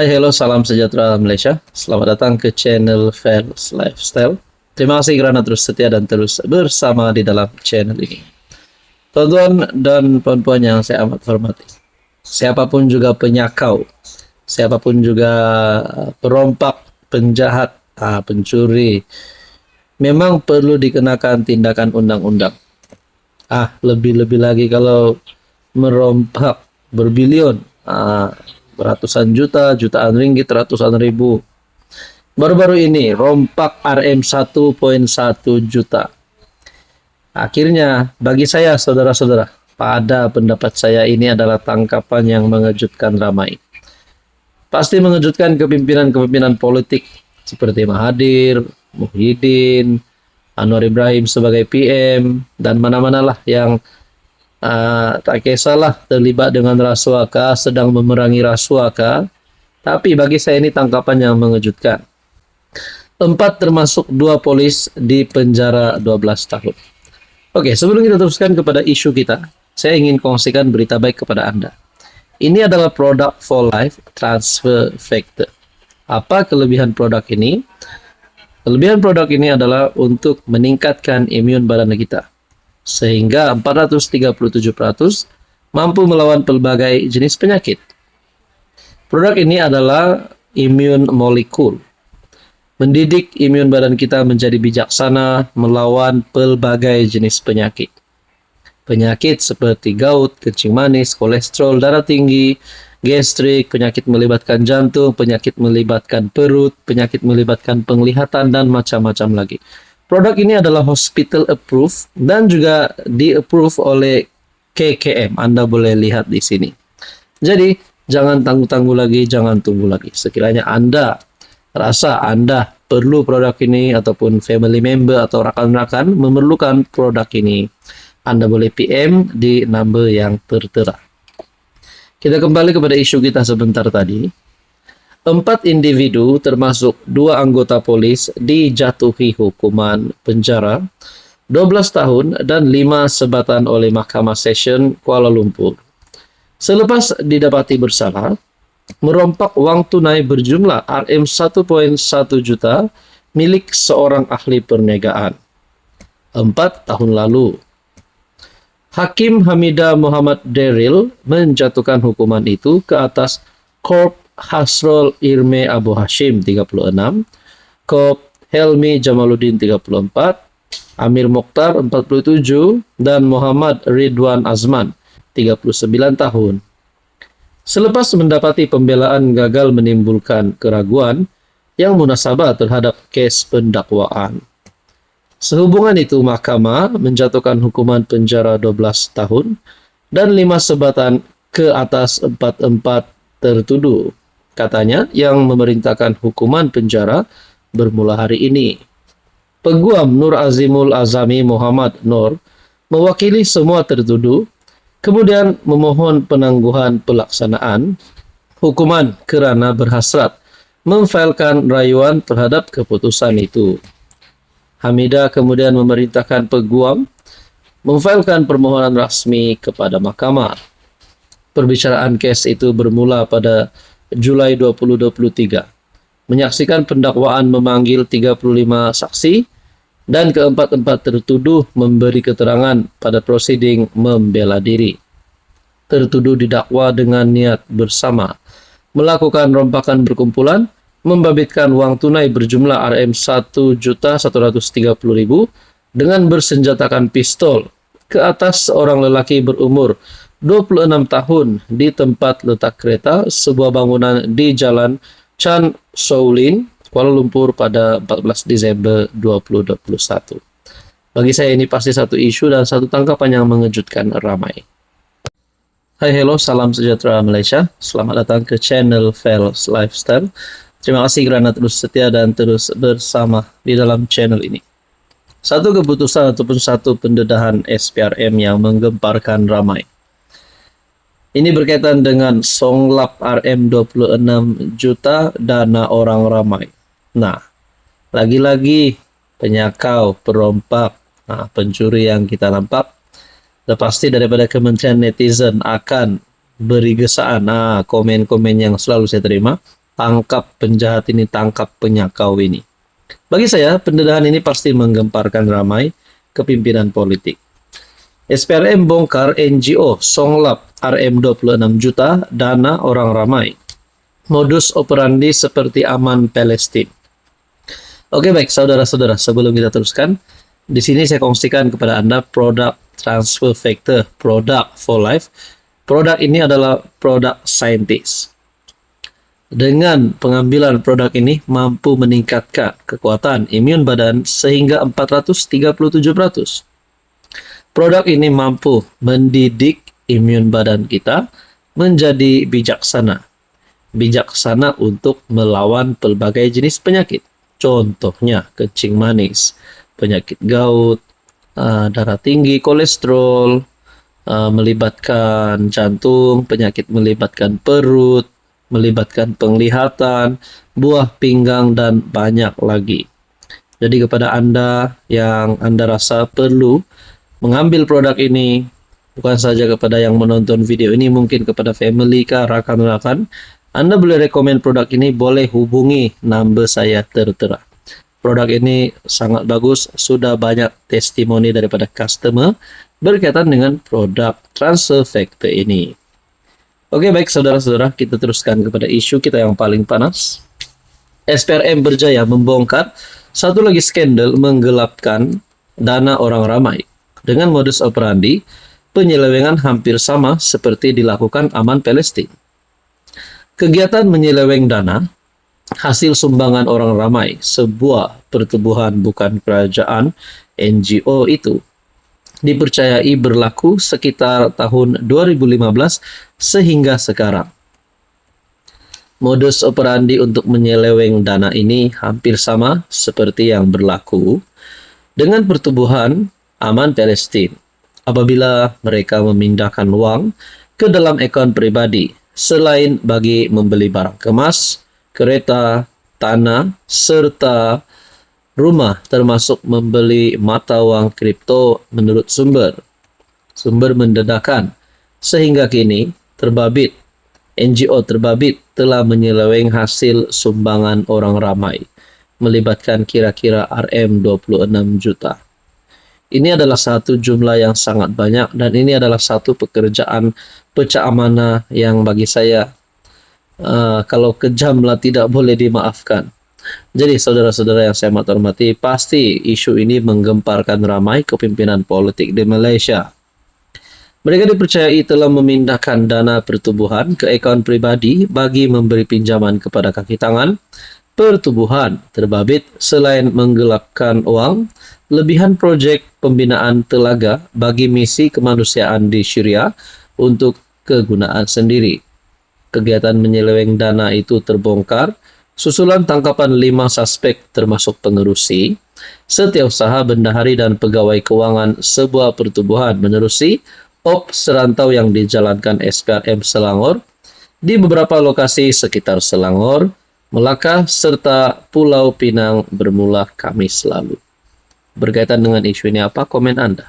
Hai, hello, salam sejahtera Malaysia. Selamat datang ke channel Fair's Lifestyle. Terima kasih kerana terus setia dan terus bersama di dalam channel ini. Tuan-tuan dan puan-puan yang saya amat hormati, siapapun juga penyakau, siapapun juga perompak, penjahat, pencuri, memang perlu dikenakan tindakan undang-undang. Lebih-lebih lagi kalau merompak berbilion, ratusan juta, jutaan ringgit, ratusan ribu. Baru-baru ini rompak RM 1,1 juta. Akhirnya bagi saya saudara-saudara, pada pendapat saya ini adalah tangkapan yang mengejutkan ramai. Pasti mengejutkan kepimpinan-kepimpinan politik seperti Mahathir, Muhyiddin, Anwar Ibrahim sebagai PM, dan mana-manalah yang tak kisahlah terlibat dengan rasuah kah, sedang memerangi rasuah kah. Tapi bagi saya ini tangkapan yang mengejutkan. 4 termasuk 2 polis di penjara 12 tahun. Oke, sebelum kita teruskan kepada isu kita, saya ingin kongsikan berita baik kepada Anda. Ini adalah produk for life transfer factor. Apa kelebihan produk ini? Kelebihan produk ini adalah untuk meningkatkan imun badan kita, sehingga 437% mampu melawan pelbagai jenis penyakit. Produk ini adalah imun molekul, mendidik imun badan kita menjadi bijaksana melawan pelbagai jenis penyakit. Penyakit seperti gout, kencing manis, kolesterol, darah tinggi, gastrik, penyakit melibatkan jantung, penyakit melibatkan perut, penyakit melibatkan penglihatan, dan macam-macam lagi. Produk ini adalah hospital approved dan juga di-approve oleh KKM. Anda boleh lihat di sini. Jadi, jangan tunggu-tunggu lagi, jangan tunggu lagi. Sekiranya Anda rasa Anda perlu produk ini ataupun family member atau rakan-rakan memerlukan produk ini, Anda boleh PM di number yang tertera. Kita kembali kepada isu kita sebentar tadi. 4 individu termasuk 2 anggota polis dijatuhi hukuman penjara 12 tahun dan 5 sebatan oleh Mahkamah Session Kuala Lumpur. Selepas didapati bersalah, merompak wang tunai berjumlah RM 1,1 juta milik seorang ahli perniagaan 4 tahun lalu. Hakim Hamidah Muhammad Daryl menjatuhkan hukuman itu ke atas Korp Hasrul Irme Abu Hashim 36, Korp Helmi Jamaluddin 34, Amir Mokhtar 47, dan Muhammad Ridwan Azman 39 tahun. Selepas mendapati pembelaan gagal menimbulkan keraguan yang munasabah terhadap kes pendakwaan. Sehubungan itu, mahkamah menjatuhkan hukuman penjara 12 tahun dan 5 sebatan ke atas 4 tertuduh. Katanya yang memerintahkan hukuman penjara bermula hari ini. Peguam Nur Azimul Azami Muhammad Nur mewakili semua tertuduh, kemudian memohon penangguhan pelaksanaan hukuman kerana berhasrat memfailkan rayuan terhadap keputusan itu. Hamidah kemudian memerintahkan peguam memfailkan permohonan rasmi kepada mahkamah. Perbicaraan kes itu bermula pada Julai 2023. Menyaksikan pendakwaan memanggil 35 saksi dan keempat-empat tertuduh memberi keterangan pada prosiding membela diri. Tertuduh didakwa dengan niat bersama melakukan rompakan berkumpulan, membabitkan wang tunai berjumlah RM 1.130.000 dengan bersenjatakan pistol ke atas seorang lelaki berumur 26 tahun di tempat letak kereta sebuah bangunan di Jalan Chan Soulin, Kuala Lumpur pada 14 Disember 2021. Bagi saya ini pasti satu isu dan satu tangkapan yang mengejutkan ramai. Hai, hello, salam sejahtera Malaysia. Selamat datang ke channel Fair's Lifestyle. Terima kasih kerana terus setia dan terus bersama di dalam channel ini. Satu keputusan ataupun satu pendedahan SPRM yang menggemparkan ramai. Ini berkaitan dengan songlap RM 26 juta dana orang ramai. Nah, lagi-lagi penyakau, perompak, pencuri yang kita nampak, pasti daripada Kementerian Netizen akan beri gesaan komen-komen yang selalu saya terima. tangkap penjahat ini, tangkap penyakau ini. Bagi saya, pendedahan ini pasti menggemparkan ramai kepimpinan politik. SPRM bongkar NGO Songlap RM 26 juta dana orang ramai. Modus operandi seperti aman Palestina. Oke, baik saudara-saudara, sebelum kita teruskan, di sini saya kongsikan kepada Anda produk transfer factor, produk for life. Produk ini adalah produk saintis. Dengan pengambilan produk ini mampu meningkatkan kekuatan imun badan sehingga 437%. Produk ini mampu mendidik imun badan kita menjadi bijaksana. Bijaksana untuk melawan berbagai jenis penyakit. Contohnya kencing manis, penyakit gout, darah tinggi, kolesterol, melibatkan jantung, penyakit melibatkan perut, melibatkan penglihatan, buah pinggang, dan banyak lagi. Jadi kepada Anda yang Anda rasa perlu mengambil produk ini, bukan saja kepada yang menonton video ini, mungkin kepada family kah, rakan-rakan, Anda boleh rekomen produk ini, boleh hubungi number saya tertera. Produk ini sangat bagus, sudah banyak testimoni daripada customer berkaitan dengan produk transfer factor ini. Oke, baik saudara-saudara, kita teruskan kepada isu kita yang paling panas. SPRM berjaya membongkar satu lagi skandal menggelapkan dana orang ramai. Dengan modus operandi, penyelewengan hampir sama seperti dilakukan Aman Palestina. Kegiatan menyeleweng dana, hasil sumbangan orang ramai, sebuah pertubuhan bukan kerajaan NGO itu, dipercayai berlaku sekitar tahun 2015 sehingga sekarang. Modus operandi untuk menyeleweng dana ini hampir sama seperti yang berlaku dengan pertubuhan Aman Palestina apabila mereka memindahkan uang ke dalam akun pribadi selain bagi membeli barang kemas, kereta, tanah, serta rumah, termasuk membeli mata uang kripto menurut sumber mendedakan. Sehingga kini terbabit NGO terbabit telah menyeleweng hasil sumbangan orang ramai melibatkan kira-kira RM 26 juta. Ini adalah satu jumlah yang sangat banyak dan ini adalah satu pekerjaan pecah amanah yang bagi saya kalau kejamlah tidak boleh dimaafkan. Jadi saudara-saudara yang saya hormati, pasti isu ini menggemparkan ramai kepimpinan politik di Malaysia. Mereka dipercayai telah memindahkan dana pertubuhan ke akaun pribadi bagi memberi pinjaman kepada kaki tangan. Pertubuhan terbabit selain menggelapkan uang, lebihan projek pembinaan telaga bagi misi kemanusiaan di Syria untuk kegunaan sendiri. Kegiatan menyeleweng dana itu terbongkar susulan tangkapan 5 suspek termasuk pengerusi, setiausaha, bendahari, dan pegawai keuangan sebuah pertubuhan menerusi op serantau yang dijalankan SPRM Selangor di beberapa lokasi sekitar Selangor, Melaka, serta Pulau Pinang bermula Kamis lalu. Berkaitan dengan isu ini apa komen Anda?